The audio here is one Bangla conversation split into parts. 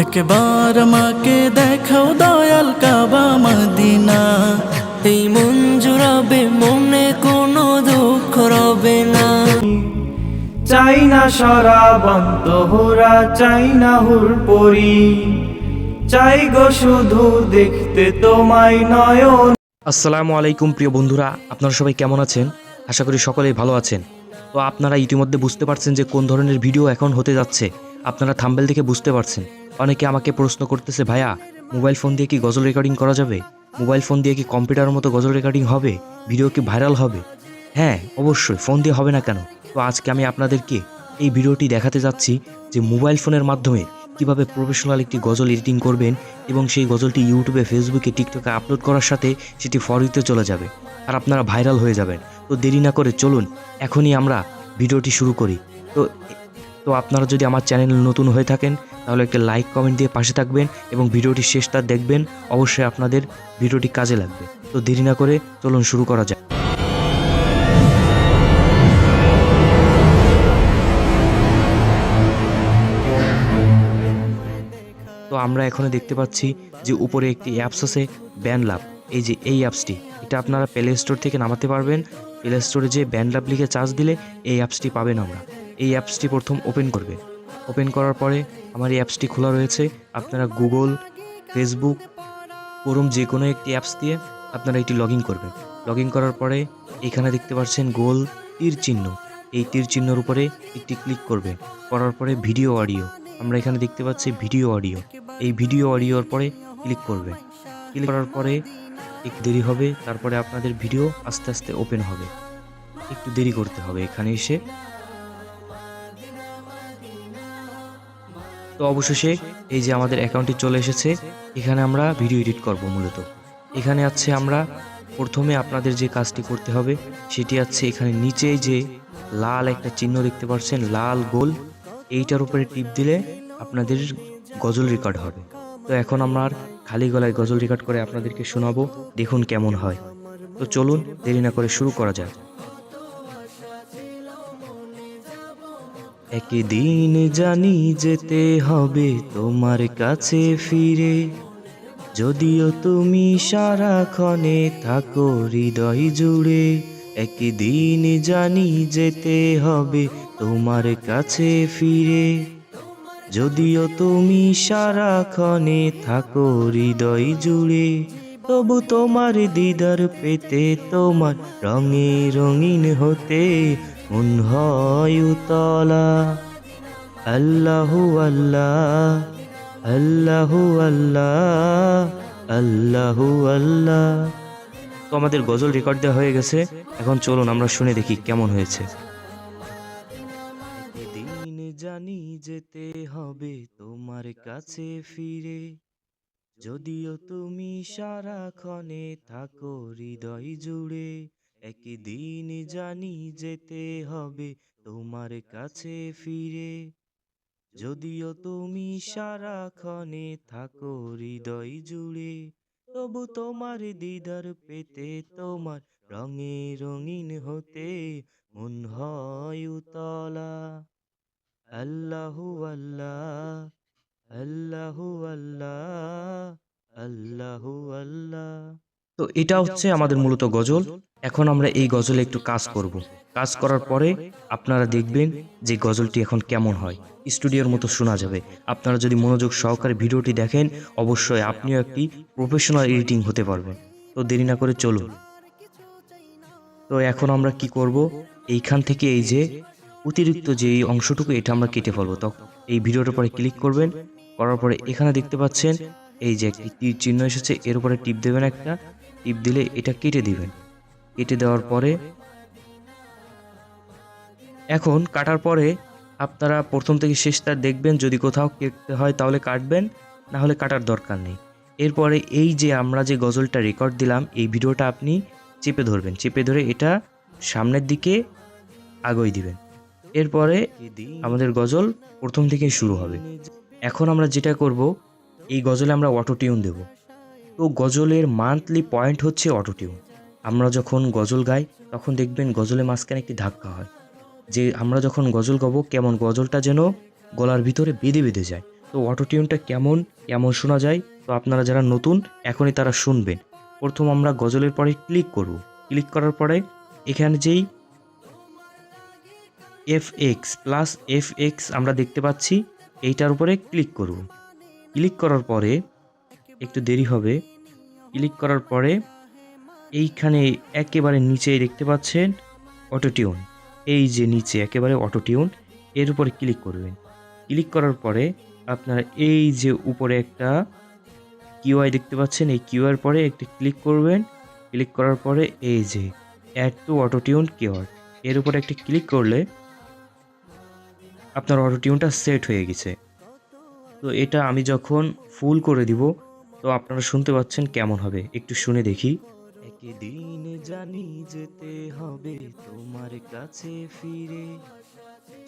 একবার আমাকে দেখাও দয়াল কাবা মদিনা। এই মন জুড়াবে, মনে কোনো দুঃখ রবে না। চাই না শরাবন্ত হোরা, চাই না হুরপরি, চাই গো শুধু দেখতে তোমায় নয়ন। আসসালামু আলাইকুম প্রিয় বন্ধুরা, আপনারা সবাই কেমন আছেন? আশা করি সকলেই ভালো আছেন। তো আপনারা ইতিমধ্যে বুঝতে পারছেন যে কোন ধরনের ভিডিও এখন হতে যাচ্ছে। আপনারা থাম্বনেল দেখে বুঝতে পারছেন। অনেকে আমাকে প্রশ্ন করতেছে, ভাইয়া মোবাইল ফোন দিয়ে কি গজল রেকর্ডিং করা যাবে? মোবাইল ফোন দিয়ে কি কম্পিউটারের মতো গজল রেকর্ডিং হবে? ভিডিও কি ভাইরাল হবে? হ্যাঁ, অবশ্যই, ফোন দিয়ে হবে না কেন? তো আজকে আমি আপনাদেরকে এই ভিডিওটি দেখাতে যাচ্ছি যে মোবাইল ফোনের মাধ্যমে কিভাবে প্রফেশনাল একটি গজল এডিটিং করবেন এবং সেই গজলটি ইউটিউবে, ফেসবুকে, টিকটকে আপলোড করার সাথে সেটি ফর ইউতে চলে যাবে আর আপনারা ভাইরাল হয়ে যাবেন। তো দেরি না করে চলুন এখনই আমরা ভিডিওটি শুরু করি। তো তো আপনারা যদি আমার চ্যানেল নতুন হয়ে থাকেন তাহলে একটা লাইক কমেন্ট দিয়ে পাশে থাকবেন এবং ভিডিওটি শেষটা দেখবেন। অবশ্যই আপনাদের ভিডিওটি কাজে লাগবে। তো দেরি না করে চলুন শুরু করা যাক। তো আমরা এখানে দেখতে পাচ্ছি যে উপরে একটি অ্যাপস আছে, ব্যান্ডল্যাব। এই যে এই অ্যাপসটি, এটা আপনারা প্লে স্টোর থেকে নামাতে পারবেন। প্লে স্টোরে যে ব্যান্ডল্যাব লিখে চার্জ দিলে এই অ্যাপসটি পাবেন। আমরা এই অ্যাপসটি প্রথম ওপেন করবে। ওপেন করার পরে আমার এই অ্যাপসটি খোলা রয়েছে। আপনারা গুগল, ফেসবুক, ক্রোম যে কোনো একটি অ্যাপস দিয়ে আপনারা এটি লগ ইন করবেন। লগ ইন করার পরে এখানে দেখতে পাচ্ছেন গোল তীর চিহ্ন, এই তীর চিহ্নের উপরে একটি ক্লিক করবে। করার পরে ভিডিও অডিও, আমরা এখানে দেখতে পাচ্ছি ভিডিও অডিও, এই ভিডিও অডিওর পরে ক্লিক করবে। ক্লিক করার পরে একটু দেরি হবে, তারপরে আপনাদের ভিডিও আস্তে আস্তে ওপেন হবে। একটু দেরি করতে হবে এখানে এসে। তো অবশেষে এই যে আমাদের অ্যাকাউন্টটি চলে এসেছে। এখানে আমরা ভিডিও এডিট করব। মূলত এখানে আছে, আমরা প্রথমে আপনাদের যে কাজটি করতে হবে সেটি আছে এখানে নিচে যে লাল একটা চিহ্ন দেখতে পাচ্ছেন, লাল গোল, এইটার উপরে টিপ দিলে আপনাদের গজল রেকর্ড হবে। তো এখন আমরা খালি গলায় গজল রেকর্ড করে আপনাদেরকে শোনাবো, দেখুন কেমন হয়। তো চলুন দেরি না করে শুরু করা যাক। একদিন জানি যেতে হবে তোমার কাছে ফিরে, যদিও তুমি সারাক্ষণে থাকো হৃদয় জুড়ে। একদিন জানি যেতে হবে তোমার কাছে ফিরে, যদিও তুমি সারাক্ষণে থাকো হৃদয় জুড়ে। তবু তোমার দিদার পেতে, তোমার রঙে রঙিন হতে মন হয় উতলা। আল্লাহু আল্লাহ, আল্লাহু আল্লাহ, আল্লাহু আল্লাহ। তো আমাদের গজল রেকর্ড দেওয়া হয়ে গেছে। এখন চলুন আমরা শুনে দেখি কেমন হয়েছে। একদিন জানি যেতে হবে তোমার কাছে ফিরে, যদিও তুমি সারাক্ষণে থাকো হৃদয় জুড়ে। একদিন জানি যেতে হবে তোমার কাছে ফিরে, যদিও তুমি সারাক্ষণে থাকো হৃদয় জুড়ে। তবু তোমার দিদার পেতে, তোমার রঙে রঙিন হতে মন হয় উতলা। আল্লাহু আল্লাহ, আল্লাহু আল্লাহ, আল্লাহু আল্লাহ। তো এটা হচ্ছে আমাদের মূলত গজল। এখন আমরা এই গজলে একটু কাজ করব। কাজ করার পরে আপনারা দেখবেন যে গজলটি এখন কেমন হয়, স্টুডিওর মতো শোনা যাবে। আপনারা যদি মনোযোগ সহকারে ভিডিওটি দেখেন অবশ্যই আপনিও একটি প্রফেশনাল এডিটিং হতে পারবেন। তো দেরি না করে চলুন। তো এখন আমরা কি করব, এইখান থেকে এই যে অতিরিক্ত যে এই অংশটুকু এটা আমরা কেটে ফেলবো। তখন এই ভিডিওটার পরে ক্লিক করবেন। করার পরে এখানে দেখতে পাচ্ছেন এই যে একটি তীর চিহ্ন এসেছে, এর উপরে টিপ দেবেন। একটা টিপ দিলে এটা কেটে দিবেন। কেটে দেওয়ার পরে এখন কাটার পরে আপনারা প্রথম থেকে শেষটা দেখবেন। যদি কোথাও কেটে হয় তাহলে কাটবেন, না হলে কাটার দরকার নেই। এরপরে এই যে আমরা যে গজলটা রেকর্ড দিলাম এই ভিডিওটা আপনি চেপে ধরবেন। চেপে ধরে এটা সামনের দিকে আগাই দিবেন। এরপরে আমাদের গজল প্রথম থেকেই শুরু হবে। এখন আমরা যেটা করব, এই গজলে আমরা অটো টিউন দেব। তো গজলের মান্থলি পয়েন্ট হচ্ছে অটো টিউন। আমরা যখন গজল গাই তখন দেখবেন গজলের মাঝখানে একটি ধাক্কা হয়, যে আমরা যখন গজল গাবো কেমন গজলটা যেন গলার ভিতরে বেঁধে বেঁধে যায়। তো অটো টিউনটা কেমন কেমন শোনা যায়, তো আপনারা যারা নতুন এখনই তারা শুনবেন। প্রথম আমরা গজলের পরে ক্লিক করব। ক্লিক করার পরে এখানে যেই FX আমরা দেখতে পাচ্ছি, এইটার উপরে ক্লিক করব। ক্লিক করার পরে একটু দেরি হবে। ক্লিক করার পরে এইখানে একেবারে নিচে দেখতে পাচ্ছেন অটো টিউন, এই যে নিচে একেবারে অটো টিউন, এর উপরে ক্লিক করবেন। ক্লিক করার পরে আপনারা এই যে উপরে একটা কিউআই দেখতে পাচ্ছেন, এই কিউআর পরে একটু ক্লিক করবেন। ক্লিক করার পরে এই যে add to auto tune keyword, এর উপরে একটা ক্লিক করলে আপনার অটো টিউনটা সেট হয়ে গেছে। তো এটা আমি যখন ফুল করে দিব, তো আপনারা শুনতে পাচ্ছেন কেমন হবে, একটু শুনে দেখি। একদিন জানি যেতে হবে তোমার কাছে ফিরে,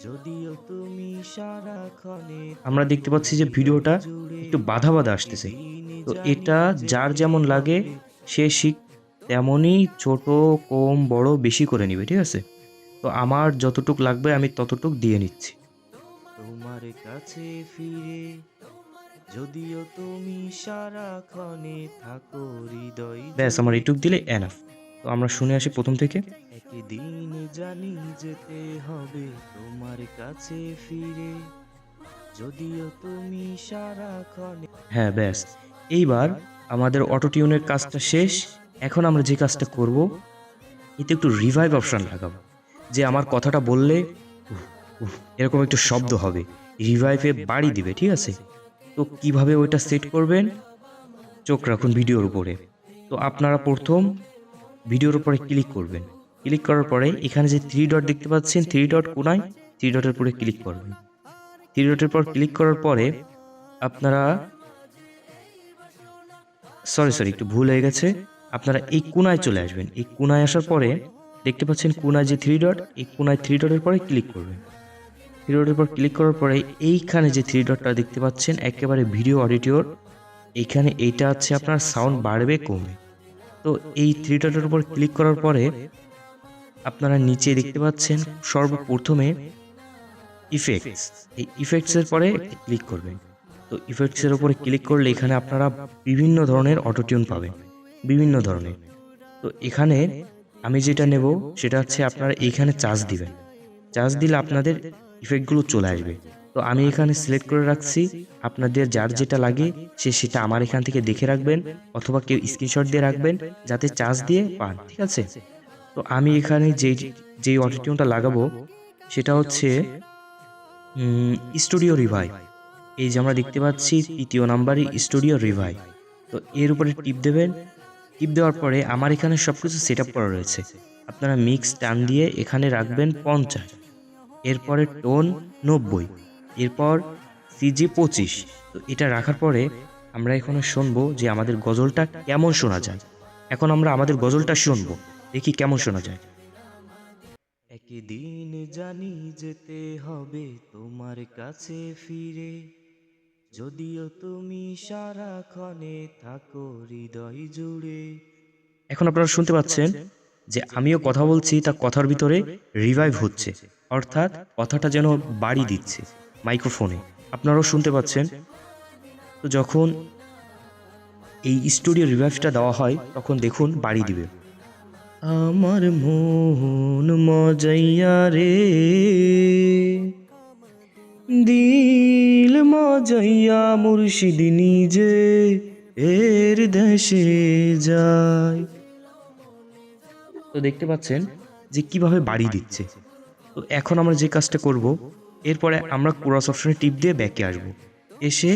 যদিও তুমি সারাক্ষণে আমরা দেখতে পাচ্ছি যে ভিডিওটা একটু বাধা বাধা আসতেছে। তো এটা যার যেমন লাগে সে শিখ তেমনই ছোট কম বড় বেশি করে নিবে, ঠিক আছে? তো আমার যতটুক লাগবে আমি ততটুক দিয়ে নিচ্ছি। তোমার কাছে ফিরে, যদিও তুমি সারাক্ষণে থাকো হৃদয় ব্যাস, আমার এইটুক দিলে এনাফ। তো আমরা শুনে আসি প্রথম থেকে। একদিন জানি যেতে হবে তোমার কাছে ফিরে, যদিও তুমি সারাক্ষণে। হ্যাঁ ব্যাস, এইবার আমাদের অটো টিউনের কাজটা শেষ। এখন আমরা যে কাজটা করব, এতে একটু রিভাইভ অপশন লাগাবো, যে আমার কথাটা বললে উফ, উফ, এরকম একটু শব্দ হবে, রিভাইভে বাড়ি দিবে, ঠিক আছে? তো কিভাবে ওইটা সেট করবেন, চোখ রাখুন ভিডিওর উপরে। তো আপনারা প্রথম ভিডিওর উপরে ক্লিক করবেন। ক্লিক করার পরে এখানে যে 3 ডট দেখতে পাচ্ছেন, 3 ডট কোনায় 3 ডটের উপরে ক্লিক করবেন। 3 ডটের পর ক্লিক করার পরে আপনারা সরি একটু ভুল হয়ে গেছে, আপনারা এই কোনায় চলে আসবেন। এই কোনায় আসার পরে দেখতে পাচ্ছেন কোনায় যে 3 ডট, এই কোনায় 3 ডটের পরে ক্লিক করবেন। 3 ডটের পর ক্লিক করার পরে এইখানে যে 3 ডটটা দেখতে পাচ্ছেন একেবারে ভিডিও অডিটর, এইখানে এইটা আছে আপনার সাউন্ড বাড়বে কমবে। তো এই 3 ডটের উপর ক্লিক করার পরে আপনারা নিচে দেখতে পাচ্ছেন সর্বপ্রথমে ইফেক্টস, এই ইফেক্টসের পরে ক্লিক করবেন। তো ইফেক্টসের উপরে ক্লিক করলে এখানে আপনারা বিভিন্ন ধরনের অটোটিউন পাবেন, বিভিন্ন ধরনের। তো এখানে আমি যেটা নেব সেটা হচ্ছে আপনারা এইখানে চার্জ দিবেন। চার্জ দিলে আপনাদের ইফেক্টগুলো চলে আসবে। তো আমি এখানে সিলেক্ট করে রাখছি, আপনাদের যার যেটা লাগে সেটা আমার এখান থেকে দেখে রাখবেন, অথবা কেউ স্ক্রিনশট দিয়ে রাখবেন যাতে চার্জ দিয়ে পান, ঠিক আছে? তো আমি এখানে যেই অটোটিউনটা লাগাবো সেটা হচ্ছে স্টুডিও রিভাইভ। এই যে আমরা দেখতে পাচ্ছি 3য় নাম্বারে স্টুডিও রিভাইভ। তো এর উপরে টিপ দেবেন। টিপ দেওয়ার পরে আমার এখানে সব কিছু সেট আপ করা রয়েছে। আপনারা মিক্স টান দিয়ে এখানে রাখবেন 50, এরপরে টোন 90, এরপর সিজি 25। তো এটা রাখার পরে আমরা এখানে শুনবো যে আমাদের গজলটা কেমন শোনা যায়। এখন আমরা আমাদের গজলটা শুনবো, দেখি কেমন শোনা যায়। একদিন জানি যেতে হবে তোমার কাছে ফিরে, যদিও তুমি সারাক্ষণে থাকো হৃদয় জুড়ে। এখন আপনারা শুনতে পাচ্ছেন যে আমিও কথা বলছি, তা কথার ভিতরে রিভাইভ হচ্ছে, অর্থাৎ কথাটা যেন বাড়ি দিচ্ছে মাইক্রোফোনে, আপনারাও শুনতে পাচ্ছেন। তো যখন এই স্টুডিও রিভাইভটা দেওয়া হয় তখন দেখুন বাড়ি দিবে। আমার মন মজাইয়া রে, দিল মজাইয়া মুর্শিদ নিজে এর দেশে যায়। তো দেখতে পাচ্ছেন যে কিভাবে বাড়ি দিচ্ছে। তো এখন আমরা যে কাজটা করব, এরপরে আমরা কোরাস অপশনে টিপ দিয়ে ব্যাকে আসব। এসে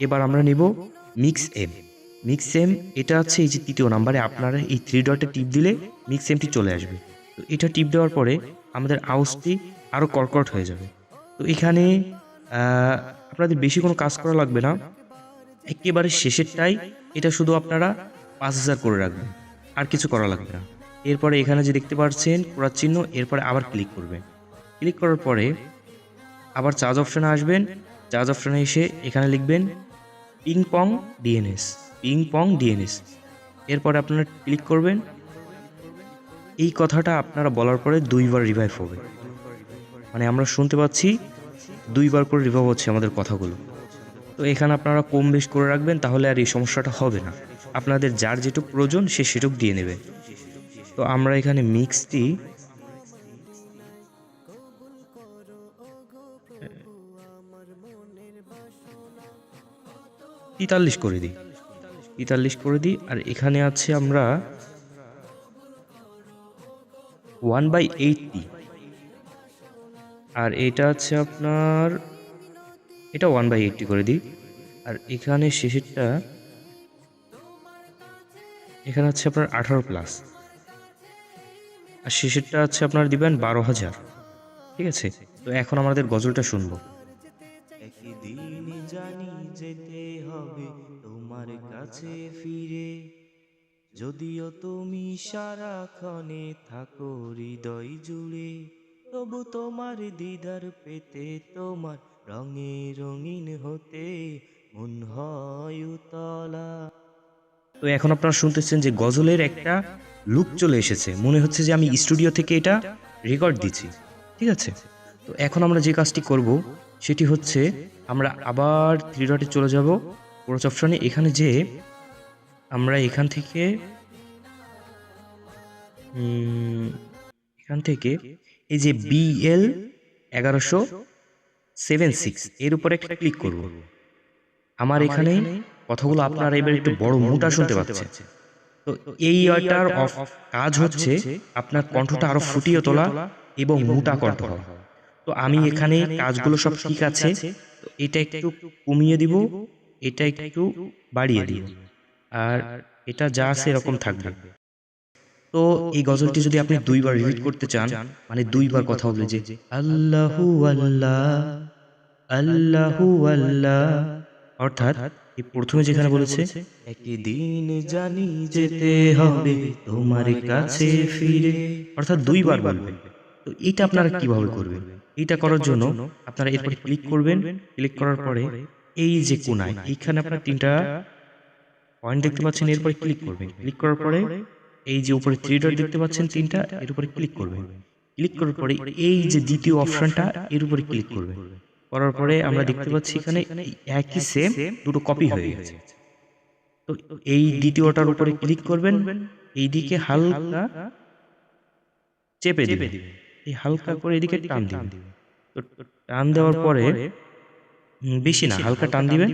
এবার আমরা নেব মিক্স এম। মিক্স এম এটা আছে এই যে 3য় নাম্বারে, আপনারা এই 3 ডটে টিপ দিলে মিক্স এমটি চলে আসবে। তো এটা টিপ দেওয়ার পরে আমাদের আওয়াজটি আরও কর্কট হয়ে যাবে। তো এখানে আপনাদের বেশি কোনো কাজ করা লাগবে না, একেবারে শেষেরটাই এটা শুধু আপনারা 5000 করে রাখবেন, আর কিছু করা লাগবে না। এরপরে এখানে যে দেখতে পাচ্ছেন ক্রস চিহ্ন, এরপরে আবার ক্লিক করবেন। ক্লিক করার পরে আবার চার্জ অপশানে আসবেন। চার্জ অপশানে এসে এখানে লিখবেন ping pong DNS, ping pong DNS. এরপরে আপনারা ক্লিক করবেন। এই কথাটা আপনারা বলার পরে 2বার রিভাইভ হবে, মানে আমরা শুনতে পাচ্ছি 2বার করে রিভাইভ হচ্ছে আমাদের কথাগুলো। তো এখানে আপনারা কম বেশ করে রাখবেন, তাহলে আর এই সমস্যাটা হবে না। আপনাদের যার যেটুকু প্রয়োজন সে সেটুকু দিয়ে নেবে। তো আমরা এখানে মিক্সটি 43 করে দিই, 43 করে দিই। আর এখানে আছে আমরা 1/80, আর এটা আছে আপনার, এটা 1/80 করে দিই। আর এখানে শেষেরটা, এখানে আছে আপনার 18+, আর শেষেরটা আছে আপনার দিবেন 12,000। ঠিক আছে, তো এখন আমাদের গজলটা শুনবো। একদিন জানি যেতে হবে তোমার কাছে ফিরে, যদিও তুমি সারাক্ষণে থাকো হৃদয় জুড়ে, তবু তোমার দিদার পেতে, তোমার রঙে রঙিন হতে মন হয় উতলা। তো এখন আপনারা শুনতেছেন যে গজলের একটা লুক চলে এসেছে, মনে হচ্ছে যে আমি স্টুডিও থেকে এটা রেকর্ড দিচ্ছি। ঠিক আছে, তো এখন আমরা যে কাজটি করব সেটি হচ্ছে আমরা আবার 3 ডটে চলে যাব, কোরাস অপশনে। এখানে যে আমরা এখান থেকে এই যে BL 1176 এর উপরে একটা ক্লিক করব। আমার এখানে কথাগুলো আপনারা এবার একটু বড় মোটা শুনতে পাচ্ছেন। তো এই ইয়ারটার কাজ হচ্ছে আপনার কণ্ঠটা আরো ফুটিয়ে তোলা এবং মোটা কণ্ঠ হওয়া। তো আমি এখানে কাজগুলো সব ঠিক আছে, তো এটা একটু কমিয়ে দিব, এটা একটু বাড়িয়ে দিব, আর এটা যা আছে এরকম থাকবে। তো এই গজলটি যদি আপনি 2 বার রিপিট করতে চান, মানে 2 বার কথা বলে যে আল্লাহু আল্লাহ আল্লাহু আল্লাহ, অর্থাৎ এই প্রথমে যেখানে বলেছে একদিন জানি যেতে হবে তোমার কাছে ফিরে, অর্থাৎ 2 বার বলবেন। তো এটা আপনারা কিভাবে করবেন? এটা করার জন্য আপনারা এরপরে ক্লিক করবেন। ক্লিক করার পরে এই যে কোণায় এইখানে আপনারা 3টা পয়েন্ট দেখতে পাচ্ছেন, এরপরে ক্লিক করবেন। ক্লিক করার পরে এই যে উপরে 3 ডট দেখতে পাচ্ছেন 3টা, এর উপরে ক্লিক করবেন। ক্লিক করার পরে এই যে দ্বিতীয় অপশনটা, এর উপরে ক্লিক করবেন। করার পরে আমরা দেখতে পাচ্ছি এখানে একই সেম দুটো কপি হয়ে গেছে। তো এই দ্বিতীয়টার উপরে ক্লিক করবেন, এইদিকে হালকা চেপে দিবেন, এই হালকা করে এদিকে টান দিবেন। তো টান দেওয়ার পরে বেশি না, হালকা টান দিবেন।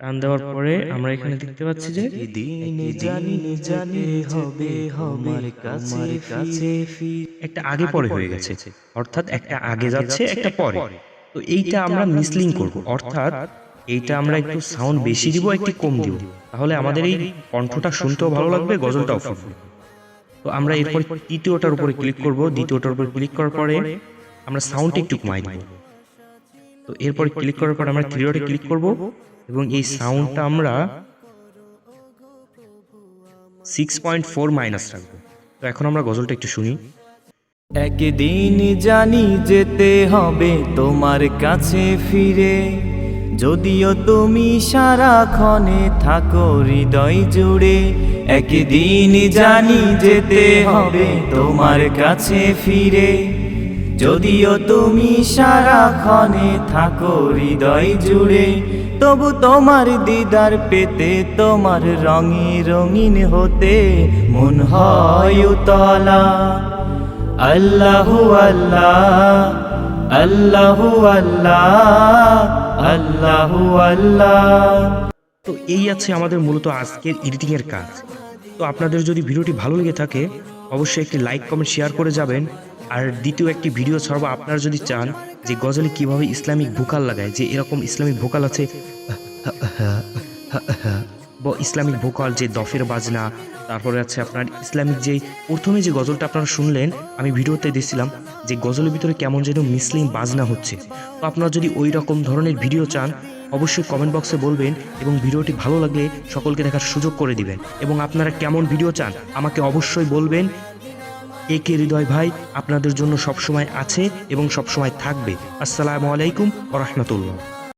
টান দেওয়ার পরে আমরা এখানে দেখতে পাচ্ছি যে একদিন জানি যেতে হবে তোমার কাছে ফিরে। একটা আগে পরে হয়ে গেছে, অর্থাৎ একটা আগে যাচ্ছে একটা পরে। তো এইটা আমরা মিসলিং করব, অর্থাৎ এইটা আমরা একটু সাউন্ড বেশি দিব, একটু কম দিব, তাহলে আমাদের এই কণ্ঠটা শুনতেও ভালো লাগবে, গজলটাও ফুটবে। তো আমরা এরপর তৃতীয়টার উপরে ক্লিক করব। দ্বিতীয়টার উপরে ক্লিক করার পরে আমরা সাউন্ড একটু কমাই দিব। তো এরপর ক্লিক করার পর আমরা 3 ডটে ক্লিক করব এবং এই সাউন্ডটা আমরা 6.4 মাইনাস রাখবো। তো এখন আমরা গজলটা একটু শুনি। একদিন জানি যেতে হবে তোমার কাছে ফিরে, যদিও তুমি সারাক্ষণে থাকো হৃদয় জুড়ে। একদিন জানি যেতে হবে তোমার কাছে ফিরে, যদিও তুমি সারাক্ষণে থাকো হৃদয় জুড়ে, তবু তোমার দিদার পেতে, তোমার রঙে রঙিন হতে মন হয় উতলা। আল্লাহু আল্লাহ আল্লাহু আল্লাহ আল্লাহু আল্লাহ। তো এই আছে আমাদের মূলত আজকের এডিটিং এর কাজ। তো আপনাদের যদি ভিডিওটি ভালো লেগে থাকে অবশ্যই একটি লাইক কমেন্ট শেয়ার করে যাবেন। আর দ্বিতীয় একটি ভিডিও ছাড়বো, আপনারা যদি চান যে গজলে কিভাবে ইসলামিক ভোকাল লাগায়, যে এরকম ইসলামিক ভোকাল আছে বা ইসলামিক ভোকাল যে দফের বাজনা, তারপরে আছে আপনার ইসলামিক যে প্রথমে যে গজলটা আপনারা শুনলেন, আমি ভিডিওতে দিয়েছিলাম যে গজলের ভিতরে কেমন যেন মুসলিম বাজনা হচ্ছে। তো আপনারা যদি ওই রকম ধরনের ভিডিও চান অবশ্যই কমেন্ট বক্সে বলবেন, এবং ভিডিওটি ভালো লাগলে সকলকে দেখার সুযোগ করে দিবেন। এবং আপনারা কেমন ভিডিও চান আমাকে অবশ্যই বলবেন। একে হৃদয় ভাই আপনাদের জন্য সবসময় আছে এবং সবসময় থাকবে। আসসালামু আলাইকুম ওয়া রাহমাতুল্লাহ।